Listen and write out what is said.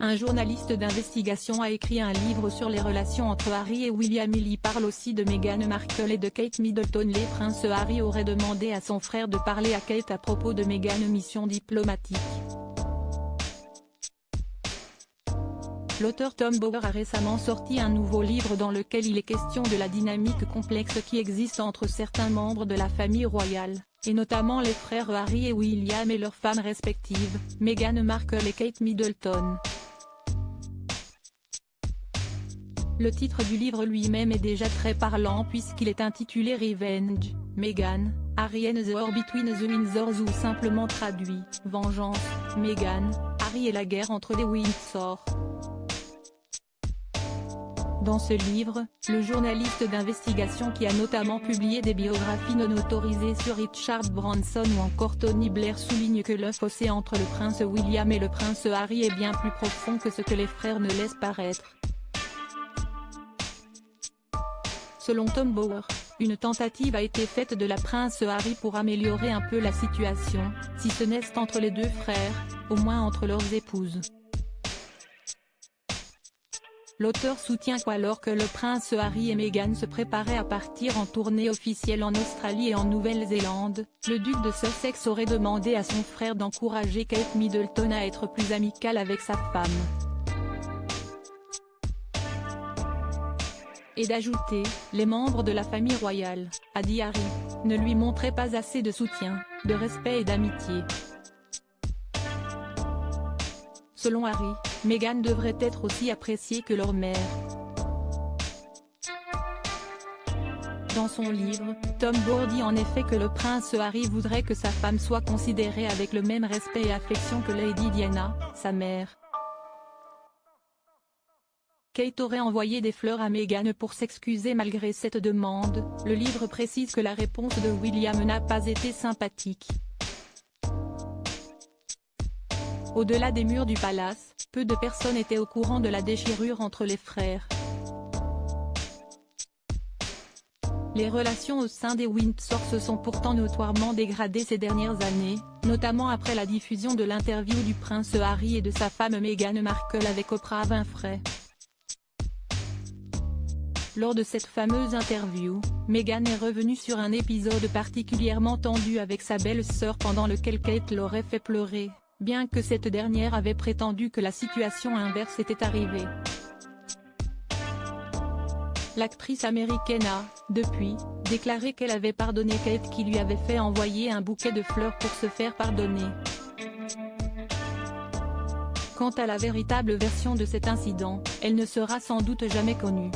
Un journaliste d'investigation a écrit un livre sur les relations entre Harry et William. Il y parle aussi de Meghan Markle et de Kate Middleton. Les princes Harry aurait demandé à son frère de parler à Kate à propos de Meghan. Mission diplomatique. L'auteur Tom Bower a récemment sorti un nouveau livre dans lequel il est question de la dynamique complexe qui existe entre certains membres de la famille royale, et notamment les frères Harry et William et leurs femmes respectives, Meghan Markle et Kate Middleton. Le titre du livre lui-même est déjà très parlant puisqu'il est intitulé Revenge, Meghan, Harry and the War Between the Windsors, ou simplement traduit, Vengeance, Meghan, Harry et la guerre entre les Windsor. Dans ce livre, le journaliste d'investigation qui a notamment publié des biographies non autorisées sur Richard Branson ou encore Tony Blair souligne que le fossé entre le prince William et le prince Harry est bien plus profond que ce que les frères ne laissent paraître. Selon Tom Bower, une tentative a été faite de la prince Harry pour améliorer un peu la situation, si ce n'est entre les deux frères, au moins entre leurs épouses. L'auteur soutient qu'alors que le prince Harry et Meghan se préparaient à partir en tournée officielle en Australie et en Nouvelle-Zélande, le duc de Sussex aurait demandé à son frère d'encourager Kate Middleton à être plus amicale avec sa femme. Et d'ajouter, les membres de la famille royale, a dit Harry, ne lui montraient pas assez de soutien, de respect et d'amitié. Selon Harry, Meghan devrait être aussi appréciée que leur mère. Dans son livre, Tom Bower dit en effet que le prince Harry voudrait que sa femme soit considérée avec le même respect et affection que Lady Diana, sa mère. Kate aurait envoyé des fleurs à Meghan pour s'excuser malgré cette demande. Le livre précise que la réponse de William n'a pas été sympathique. Au-delà des murs du palace, peu de personnes étaient au courant de la déchirure entre les frères. Les relations au sein des Windsor se sont pourtant notoirement dégradées ces dernières années, notamment après la diffusion de l'interview du prince Harry et de sa femme Meghan Markle avec Oprah Winfrey. Lors de cette fameuse interview, Meghan est revenue sur un épisode particulièrement tendu avec sa belle-sœur pendant lequel Kate l'aurait fait pleurer, bien que cette dernière avait prétendu que la situation inverse était arrivée. L'actrice américaine a, depuis, déclaré qu'elle avait pardonné Kate qui lui avait fait envoyer un bouquet de fleurs pour se faire pardonner. Quant à la véritable version de cet incident, elle ne sera sans doute jamais connue.